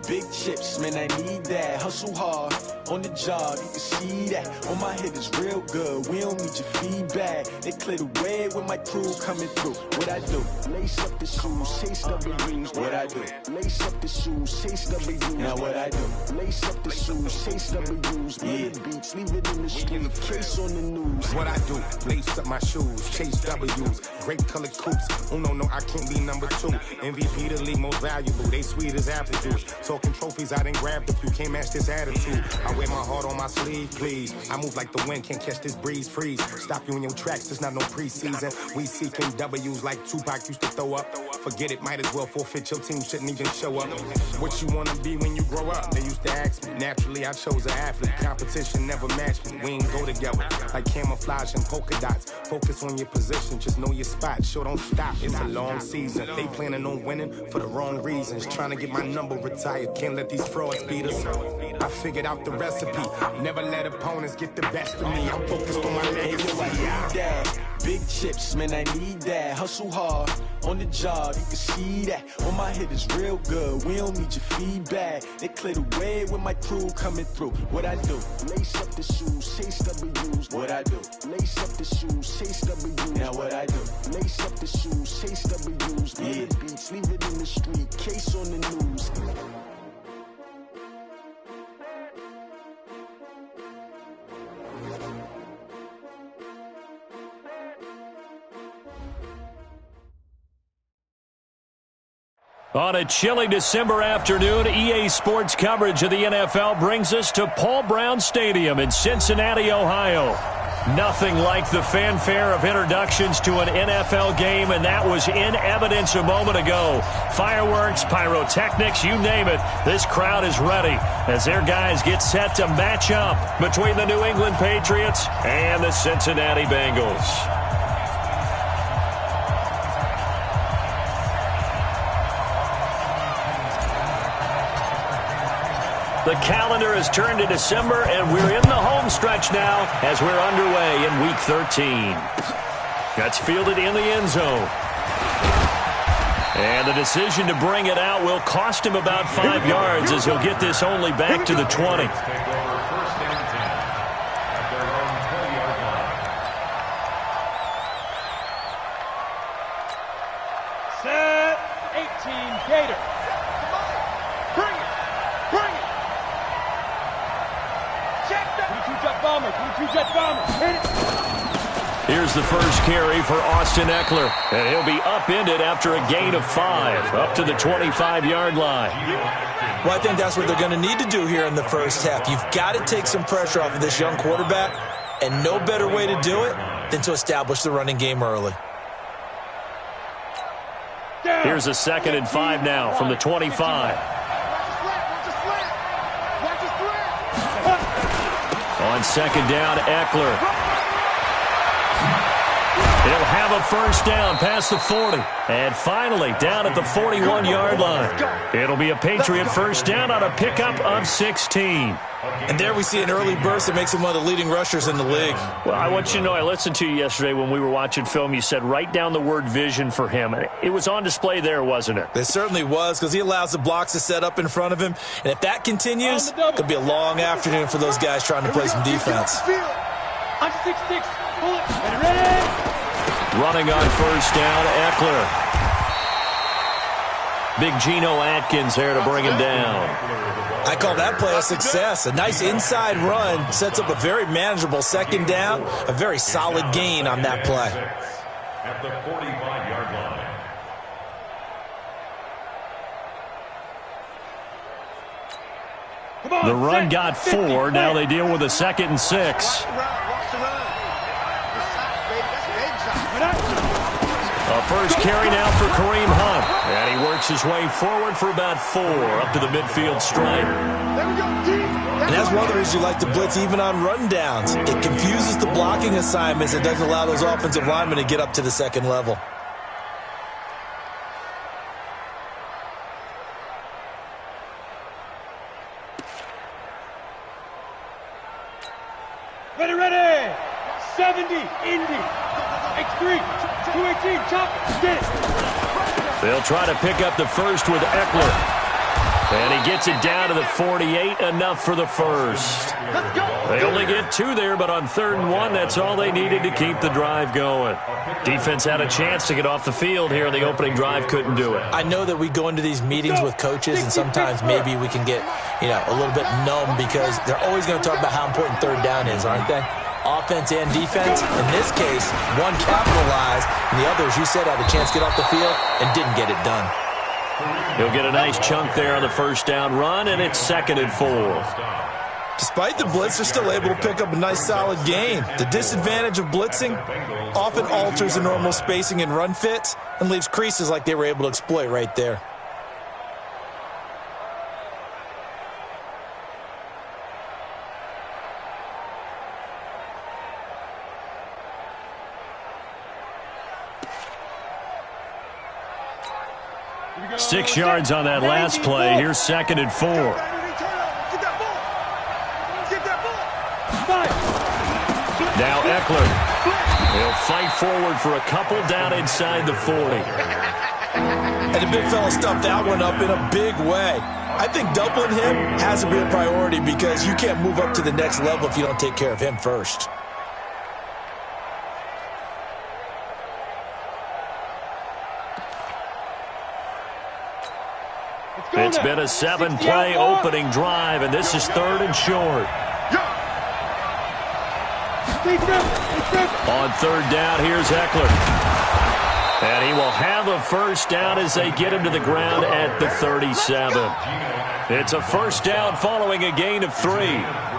Big chips, man, I need that. Hustle hard on the job, you can see that. On my head is real good, we don't need your feedback. They clear the way with my crew coming through. What I do? Lace up the shoes, chase W's. What I do? Lace up the shoes, chase W's. Now what I do? Lace up the shoes, chase W's. Yeah. Beats, leave it in the street, case on the news. What I do? Lace up my shoes, chase W's. Great colored coops. Oh no, I can't be number 2. MVP the league most valuable. They sweet as apple juice. Talking trophies, I didn't grab the few. Can't match this attitude. I wear my heart on my sleeve, please. I move like the wind, can't catch this breeze, freeze. Stop you in your tracks, there's not no preseason. We seeking W's like Tupac used to throw up. Forget it, might as well forfeit. Your team shouldn't even show up. What you wanna be when you grow up? They used to ask me. Naturally, I chose an athlete. Competition never matched me. We ain't go together like camouflage and polka dots. Focus on your position, just know your spot. Sure, don't stop. It's a long season. They planning on winning for the wrong reasons. Trying to get my number retired. Can't let these frauds beat us. I figured out the recipe. Never let opponents get the best of me. I'm focused on my legacy. Big chips, man, I need that. Hustle hard on the job, you can see that. On my head is real good, we don't need your feedback. They clear the way with my crew coming through. What I do? Lace up the shoes, chase W's. What I do? Lace up the shoes, chase W's. Now what I do? Lace up the shoes, chase W's. Yeah. Beats, leave it in the street, case on the news. On a chilly December afternoon, EA Sports coverage of the NFL brings us to Paul Brown Stadium in Cincinnati, Ohio. Nothing like the fanfare of introductions to an NFL game, and that was in evidence a moment ago. Fireworks, pyrotechnics, you name it. This crowd is ready as their guys get set to match up between the New England Patriots and the Cincinnati Bengals. The calendar has turned to December, and we're in the home stretch now as we're underway in Week 13. That's fielded in the end zone. And the decision to bring it out will cost him about 5 yards as he'll get this only back to the 20. Set, 18, Gator. Bring it. Bomber, Jet bomber. Hit it. Here's the first carry for Austin Eckler, and he'll be upended after a gain of 5, up to the 25-yard line. Well, I think that's what they're going to need to do here in the first half. You've got to take some pressure off of this young quarterback, and no better way to do it than to establish the running game early. Here's a 2nd and 5 now from the 25. On 2nd down, Eckler. He'll have a first down past the 40. And finally, down at the 41-yard line. It'll be a Patriot first down on a pickup of 16. And there we see an early burst that makes him one of the leading rushers in the league. Well, I want you to know, I listened to you yesterday when we were watching film. You said write down the word vision for him. It was on display there, wasn't it? It certainly was, because he allows the blocks to set up in front of him. And if that continues, it could be a long afternoon for those guys trying to play some defense. On 6-6, pull it, ready. Running on first down, Eckler. Big Geno Atkins there to bring him down. I call that play a success. A nice inside run sets up a very manageable 2nd down. A very solid gain on that play. At the 45-yard line. The run got 4. Now they deal with a 2nd and 6. A first carry now for Kareem Hunt. And he works his way forward for about 4 up to the midfield stripe. And that's one of the reasons you like to blitz even on rundowns. It confuses the blocking assignments. It doesn't allow those offensive linemen to get up to the 2nd level. Ready. 70, Indy. X3, 218, chop, get it. They'll try to pick up the first with Eckler. And he gets it down to the 48, enough for the first. They only get 2 there, but on 3rd and 1, that's all they needed to keep the drive going. Defense had a chance to get off the field here in the opening drive, couldn't do it. I know that we go into these meetings with coaches, and sometimes maybe we can get, a little bit numb because they're always going to talk about how important 3rd down is, aren't they? Offense and defense. In this case, one capitalized, and the other, as you said, had a chance to get off the field and didn't get it done. He'll get a nice chunk there on the first down run, and it's 2nd and 4. Despite the blitz, they're still able to pick up a nice, solid gain. The disadvantage of blitzing often alters the normal spacing and run fits and leaves creases like they were able to exploit right there. Six yards on that last play. Here's 2nd and 4. Now Eckler. He'll fight forward for a couple down inside the 40. And the big fella stuffed that one up in a big way. I think doubling him has to be a priority because you can't move up to the next level if you don't take care of him first. It's been a 7-play opening drive, and this is 3rd and short. On 3rd down, here's Eckler. And he will have a first down as they get him to the ground at the 37. It's a first down following a gain of 3.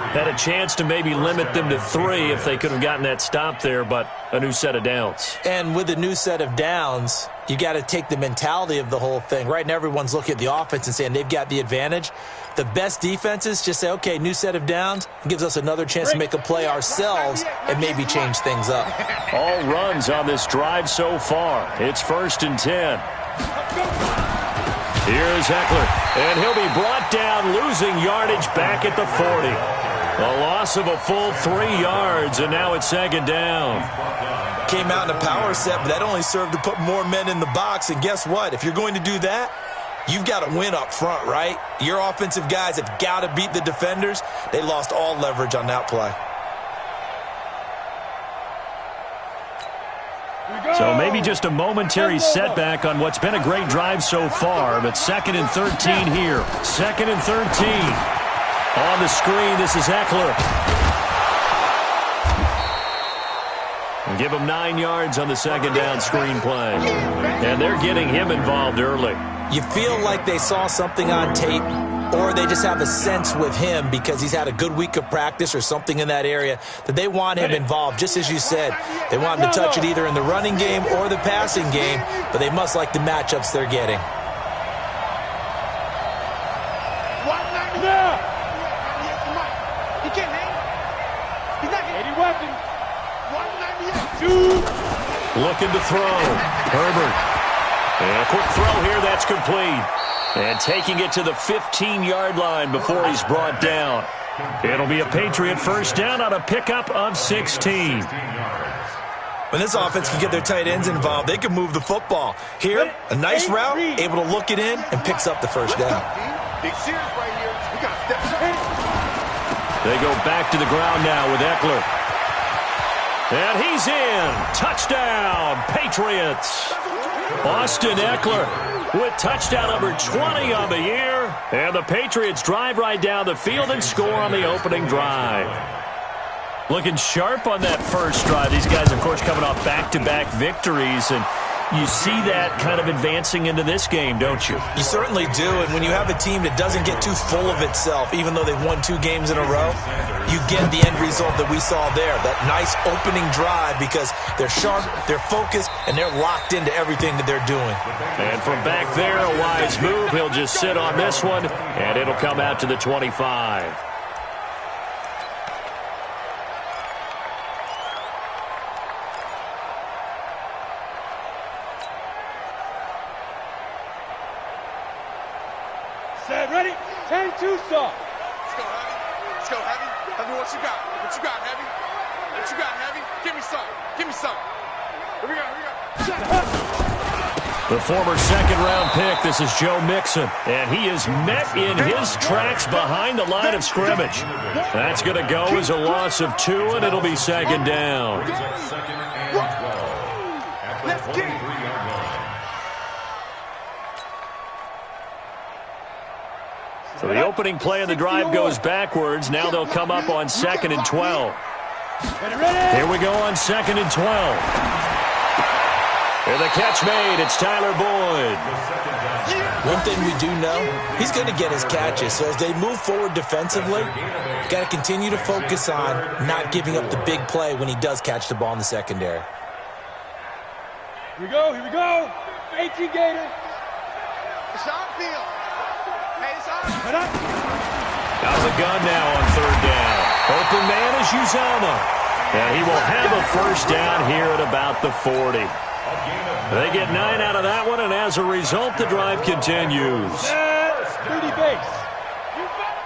Had a chance to maybe limit them to 3 if they could have gotten that stop there, but a new set of downs. And with a new set of downs, you got to take the mentality of the whole thing. Right now, everyone's looking at the offense and saying they've got the advantage. The best defenses just say, okay, new set of downs. It gives us another chance to make a play ourselves and maybe change things up. All runs on this drive so far. It's 1st and 10. Here's Eckler, and he'll be brought down, losing yardage back at the 40. A loss of a full 3 yards, and now it's 2nd down. Came out in a power set, but that only served to put more men in the box. And guess what? If you're going to do that, you've got to win up front, right? Your offensive guys have got to beat the defenders. They lost all leverage on that play. So maybe just a momentary setback on what's been a great drive so far, but 2nd and 13 here. 2nd and 13. On the screen, this is Eckler. And give him 9 yards on the 2nd down screen play. And they're getting him involved early. You feel like they saw something on tape, or they just have a sense with him because he's had a good week of practice or something in that area that they want him involved. Just as you said, they want him to touch it either in the running game or the passing game, but they must like the matchups they're getting. Looking to throw. Herbert. And a quick throw here, that's complete. And taking it to the 15-yard line before he's brought down. It'll be a Patriot first down on a pickup of 16. When this offense can get their tight ends involved, they can move the football. Here, a nice route, able to look it in, and picks up the first down. They go back to the ground now with Eckler. And he's in. Touchdown, Patriots. Austin Eckler with touchdown number 20 on the year. And the Patriots drive right down the field and score on the opening drive. Looking sharp on that first drive. These guys, of course, coming off back-to-back victories, and you see that kind of advancing into this game, don't you? You certainly do, and when you have a team that doesn't get too full of itself, even though they've won 2 games in a row, you get the end result that we saw there, that nice opening drive because they're sharp, they're focused, and they're locked into everything that they're doing. And from back there, a wise move. He'll just sit on this one, and it'll come out to the 25. Ready? 10-2 stop. Let's go, Heavy. Let's go, Heavy. Tell me what you got. What you got, Heavy? What you got, Heavy? Give me some. Give me some. Here we go. Here we go. The former second-round pick, this is Joe Mixon, and he is met in his tracks behind the line of scrimmage. That's going to go as a loss of 2, and it'll be second down. So the opening play of the drive goes backwards. Now they'll come up on 2nd and 12. Here we go on 2nd and 12. And the catch made. It's Tyler Boyd. One thing we do know, he's going to get his catches. So as they move forward defensively, got to continue to focus on not giving up the big play when he does catch the ball in the secondary. Here we go, here we go. 18 Gator. It's on field. Hey, it's on. Out of the gun now on 3rd down. Open man is Uzomah. And he will have a first down here at about the 40. They get 9 out of that one, and as a result, the drive continues. 30 base.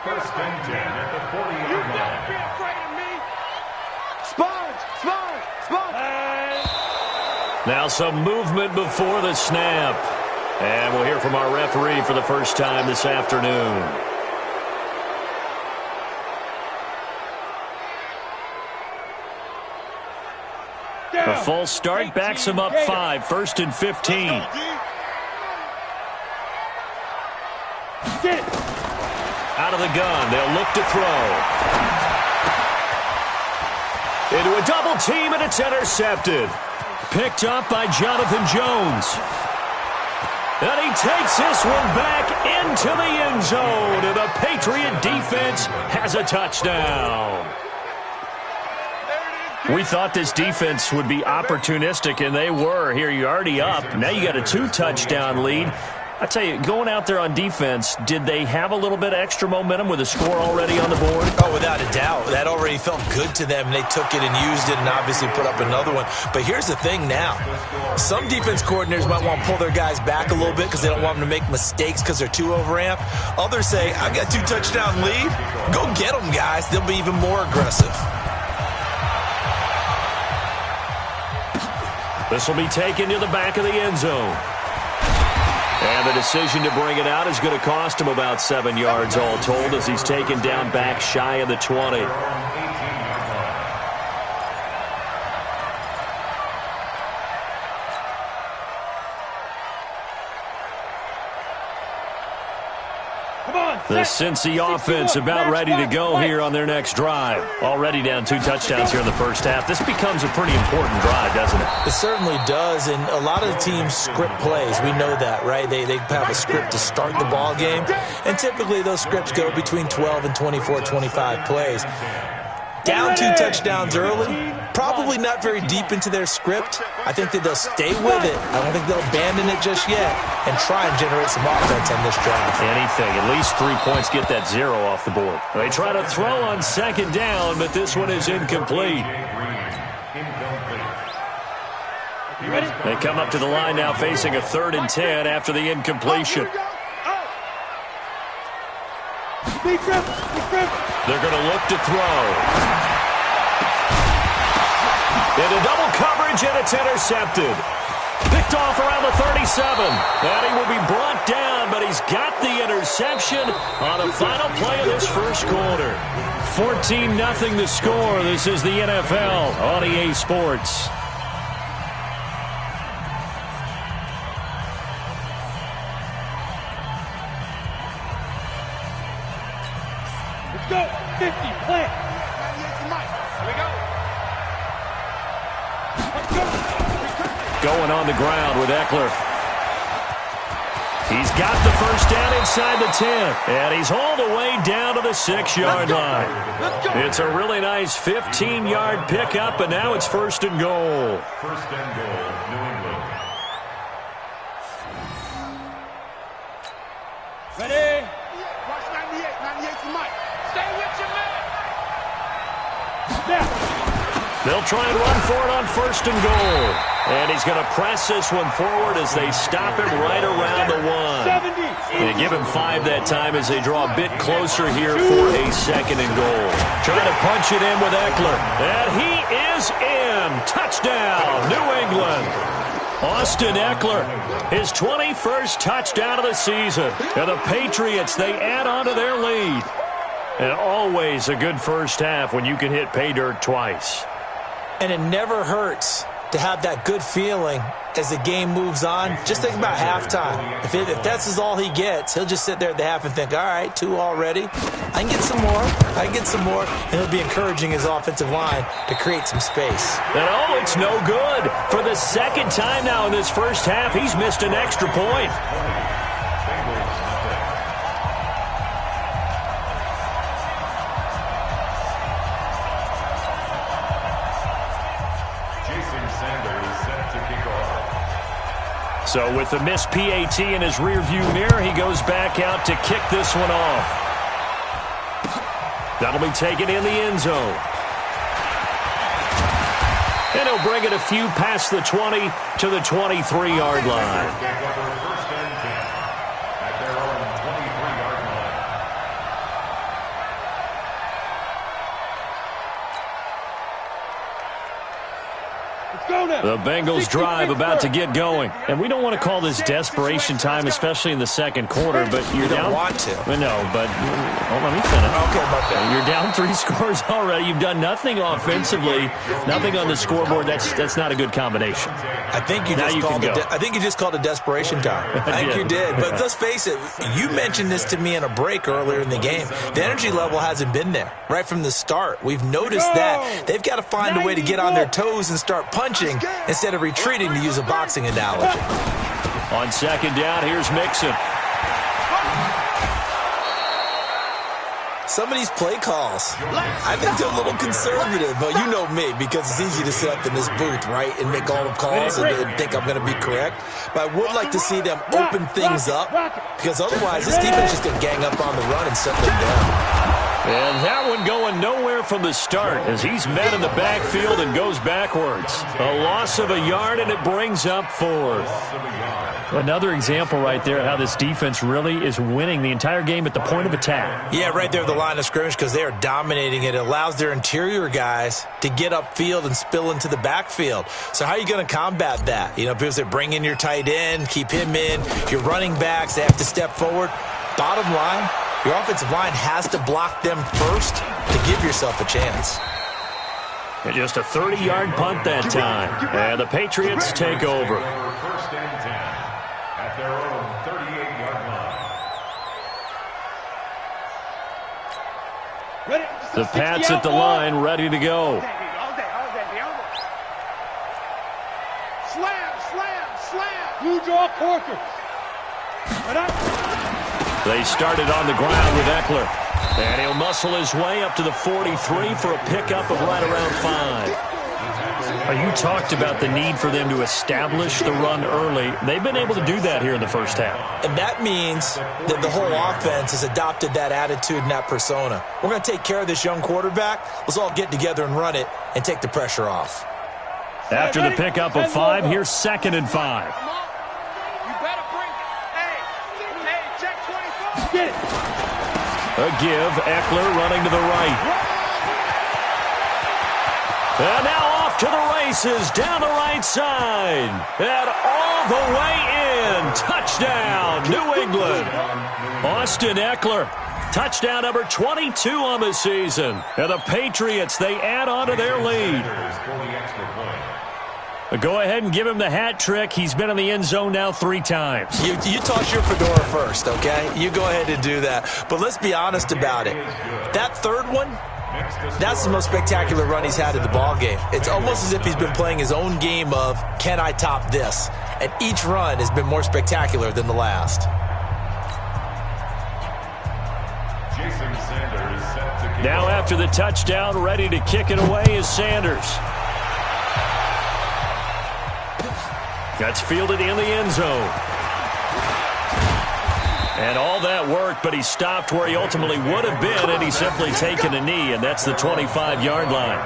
First and 10 at the 40-yard line. Don't be afraid of me. Sponge, sponge, sponge. Now some movement before the snap. And we'll hear from our referee for the first time this afternoon. A false start backs him up 5, 1st and 15. Out of the gun, they'll look to throw. Into a double team, and it's intercepted. Picked up by Jonathan Jones. And he takes this one back into the end zone, and the Patriot defense has a touchdown. We thought this defense would be opportunistic, and they were. Here, you're already up. Now you got a 2-touchdown lead. I tell you, going out there on defense, did they have a little bit of extra momentum with a score already on the board? Oh, without a doubt. That already felt good to them. They took it and used it and obviously put up another one. But here's the thing now. Some defense coordinators might want to pull their guys back a little bit because they don't want them to make mistakes because they're too overamped. Others say, I got 2-touchdown lead. Go get them, guys. They'll be even more aggressive. This will be taken to the back of the end zone. And the decision to bring it out is going to cost him about 7 yards all told as he's taken down back shy of the 20. The Cincy offense about ready to go here on their next drive. Already down 2 touchdowns here in the first half. This becomes a pretty important drive, doesn't it? It certainly does, and a lot of the teams script plays. We know that, right? They have a script to start the ball game, and typically those scripts go between 12 and 24, 25 plays. Down 2 touchdowns early, probably not very deep into their script. I think that they'll stay with it. I don't think they'll abandon it just yet and try and generate some offense on this drive. Anything. At least 3 points get that 0 off the board. They try to throw on 2nd down, but this one is incomplete. They come up to the line now facing a 3rd and 10 after the incompletion. They're going to look to throw. Into double coverage, and it's intercepted. Picked off around the 37. And he will be brought down, but he's got the interception on the final play of this first quarter. 14-0 the score. This is the NFL on EA Sports. Go, 50, plant. Here we go. Going on the ground with Eckler. He's got the first down inside the 10, and he's all the way down to the 6-yard line. It's a really nice 15-yard pickup, and now it's 1st and goal. 1st and goal, New England. Ready? Watch 98. 98's the mic. Stay with your man. Snap. They'll try and run for it on 1st and goal. And he's going to press this one forward as they stop him right around the 1. They give him 5 that time as they draw a bit closer here for a 2nd and goal. Trying to punch it in with Eckler. And he is in. Touchdown, New England. Austin Eckler, his 21st touchdown of the season. And the Patriots, they add on to their lead. And always a good first half when you can hit pay dirt twice. And it never hurts to have that good feeling as the game moves on. Just think about halftime. If that's all he gets, he'll just sit there at the half and think, all right, 2 already. I can get some more. I can get some more. And he'll be encouraging his offensive line to create some space. And oh, it's no good. For the second time now in this first half, he's missed an extra point. So with the missed PAT in his rearview mirror, he goes back out to kick this one off. That'll be taken in the end zone. And he'll bring it a few past the 20 to the 23-yard line. The Bengals drive about to get going. And we don't want to call this desperation time, especially in the second quarter, but you're down. You don't want to. No, but let me finish. Okay, my bad. You're down 3 scores already. You've done nothing offensively, nothing on the scoreboard. That's not a good combination. I think you just called it desperation time. I think you did. But let's face it, you mentioned this to me in a break earlier in the game. The energy level hasn't been there right from the start. We've noticed that. They've got to find a way to get on their toes and start punching instead of retreating, to use a boxing analogy. On second down, here's Mixon. Some of these play calls, I think they're a little conservative, but you know me, because it's easy to sit up in this booth, right, and make all the calls and think I'm going to be correct. But I would like to see them open things up, because otherwise this defense is just going to gang up on the run and set them down. And that one going nowhere from the start as he's met in the backfield and goes backwards. A loss of a yard, and it brings up 4th. Another example right there how this defense really is winning the entire game at the point of attack. Yeah, right there at the line of scrimmage, because they are dominating it. It allows their interior guys to get upfield and spill into the backfield. So how are you going to combat that? You know, people say bring in your tight end, keep him in. Your running backs, they have to step forward. Bottom line, your offensive line has to block them first to give yourself a chance. And just a 30-yard punt that time. And the Patriots take over. First and 10 at their own 38-yard line. The Pats at the line, ready to go. Slam. Blue jaw corker. They started on the ground with Eckler. And he'll muscle his way up to the 43 for a pickup of right around 5. You talked about the need for them to establish the run early. They've been able to do that here in the first half. And that means that the whole offense has adopted that attitude and that persona. We're going to take care of this young quarterback. Let's all get together and run it and take the pressure off. After the pickup of 5, here's 2nd and 5. A give, Eckler running to the right. And now off to the races, down the right side. And all the way in. Touchdown, New England. Austin Eckler, touchdown number 22 on the season. And the Patriots, they add on to their lead. Go ahead and give him the hat trick. He's been in the end zone now 3 times. You toss your fedora first, okay? You go ahead and do that. But let's be honest about it. That third one, that's the most spectacular run he's had in the ballgame. It's almost as if he's been playing his own game of, can I top this? And each run has been more spectacular than the last. Now after the touchdown, ready to kick it away is Sanders. That's fielded in the end zone. And all that work, but he stopped where he ultimately would have been, and he's simply taken a knee, and that's the 25-yard line.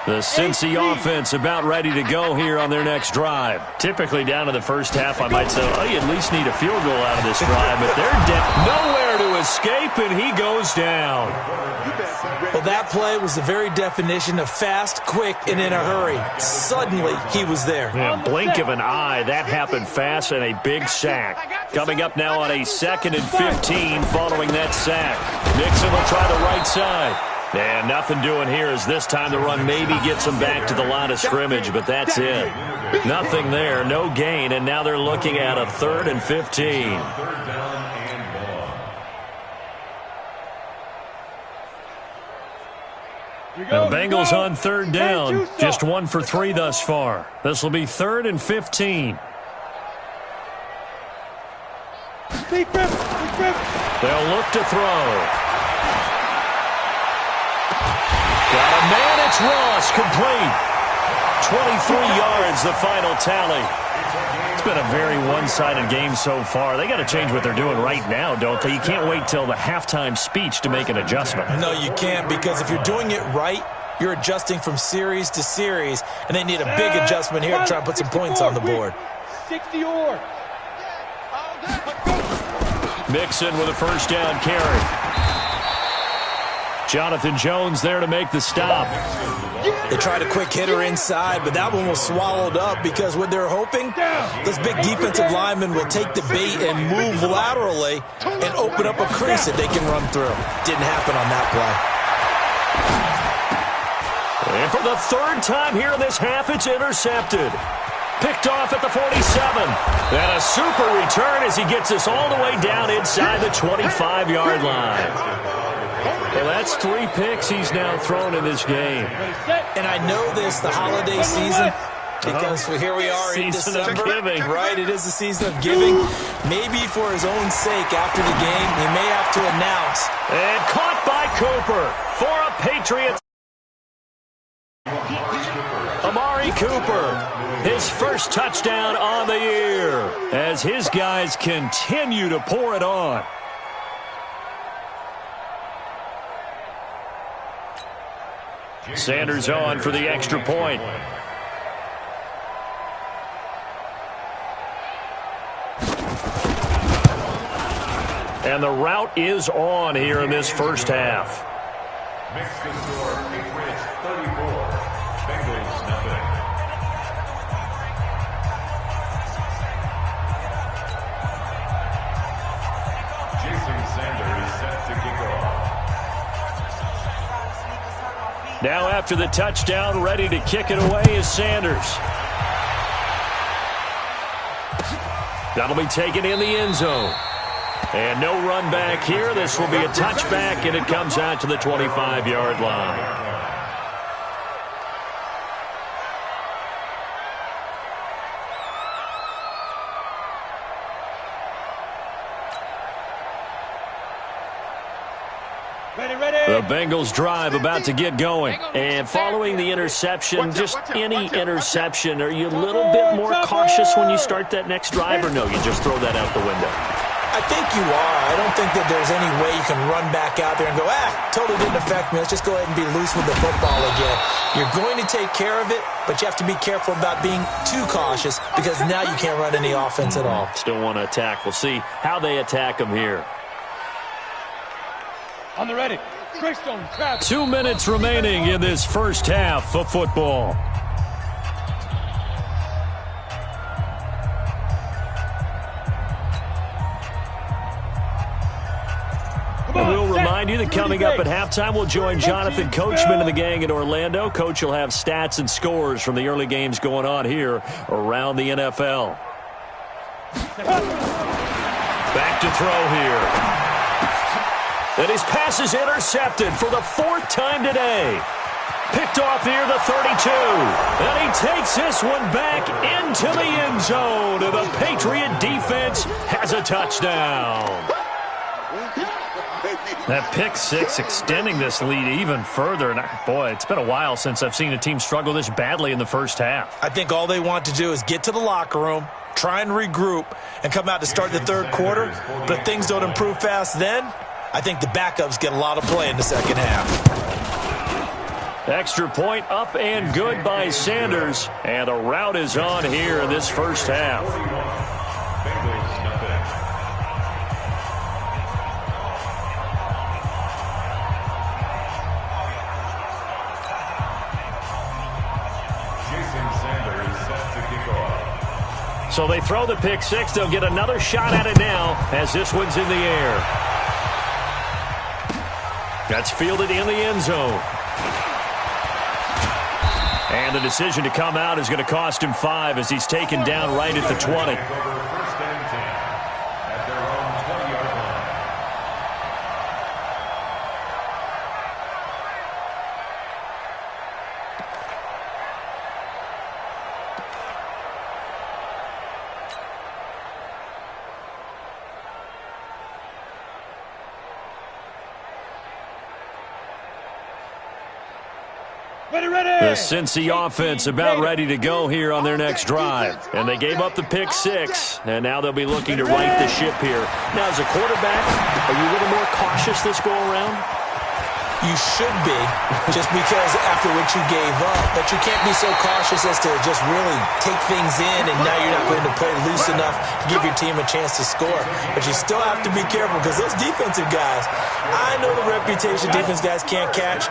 The Cincy offense about ready to go here on their next drive. Typically down to the first half, I might say, oh, you at least need a field goal out of this drive, but they're nowhere to escape, and he goes down. Well, that play was the very definition of fast, quick, and in a hurry. Suddenly, he was there. Yeah, blink of an eye, that happened fast, and a big sack. Coming up now on a 2nd and 15 following that sack. Mixon will try the right side. And nothing doing here as this time the run maybe gets them back to the line of scrimmage, but that's it. Nothing there, no gain, and now they're looking at a 3rd and 15. Now the Bengals on 3rd down, just 1 for 3 thus far. This will be 3rd and 15. They'll look to throw. Got a man, it's Ross, complete. 23 yards, the final tally. It's been a very one-sided game so far. They got to change what they're doing right now, don't they? You can't wait till the halftime speech to make an adjustment. No, you can't, because if you're doing it right, you're adjusting from series to series, and they need a big adjustment here to try and put some points on the board. 60 or. Mixon with a first down carry. Jonathan Jones there to make the stop. They tried a quick hitter inside, but that one was swallowed up because what they're hoping, those big defensive linemen will take the bait and move laterally and open up a crease that they can run through. Didn't happen on that play. And for the 3rd time here in this half, it's intercepted. Picked off at the 47. And a super return as he gets us all the way down inside the 25-yard line. Well, that's 3 picks he's now thrown in this game. And I know this, the holiday season, because here we are in December. Right, it is the season of giving. Maybe for his own sake after the game, he may have to announce. And caught by Cooper for a Patriots. Amari Cooper, his first touchdown on the year as his guys continue to pour it on. Sanders on for the extra point. And the route is on here in this first half. Makes the score Patriots 34, Bengals nothing. Jason Sanders set to kick off. Now after the touchdown, ready to kick it away is Sanders. That'll be taken in the end zone. And no run back here. This will be a touchback, and it comes out to the 25-yard line. The Bengals drive about to get going. And following the interception, just any interception, are you a little bit more cautious when you start that next drive, or no, you just throw that out the window? I think you are. I don't think that there's any way you can run back out there and go, totally didn't affect me. Let's just go ahead and be loose with the football again. You're going to take care of it, but you have to be careful about being too cautious because now you can't run any offense at all. Still want to attack. We'll see how they attack them here. On the ready. 2 minutes remaining in this first half of football. We'll remind you that coming up at halftime, we'll join Jonathan Coachman and the gang in Orlando. Coach will have stats and scores from the early games going on here around the NFL. Back to throw here. And his pass is intercepted for the 4th time today. Picked off near the 32. And he takes this one back into the end zone. And the Patriot defense has a touchdown. That pick six extending this lead even further. And boy, it's been a while since I've seen a team struggle this badly in the first half. I think all they want to do is get to the locker room, try and regroup, and come out to start the third quarter. But if things don't improve fast then, I think the backups get a lot of play in the second half. Extra point up and good by Sanders. And the rout is on here in this first half. Bengals nothing. Jason Sanders set to kick off. So they throw the pick six. They'll get another shot at it now as this one's in the air. That's fielded in the end zone. And the decision to come out is going to cost him 5 as he's taken down right at the 20. First and 10 at their own 20-yard line. The Cincy offense about ready to go here on their next drive. And they gave up the pick six, and now they'll be looking to right the ship here. Now, as a quarterback, are you a little more cautious this go-around? You should be, just because after what you gave up. But you can't be so cautious as to just really take things in, and now you're not going to play loose enough to give your team a chance to score. But you still have to be careful because those defensive guys, I know the reputation defense guys can't catch.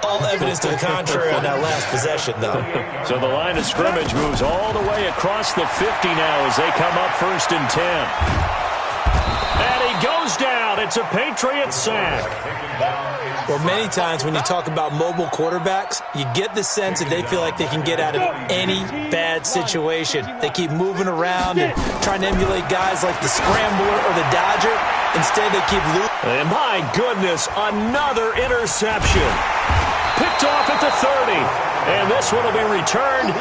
All evidence to the contrary on that last possession, though. So the line of scrimmage moves all the way across the 50 now as they come up 1st and 10. And he goes down. It's a Patriots sack. Well, many times when you talk about mobile quarterbacks, you get the sense that they feel like they can get out of any bad situation. They keep moving around and trying to emulate guys like the Scrambler or the Dodger. Instead, they keep losing. And my goodness, another interception. Picked off at the 30. And this one will be returned.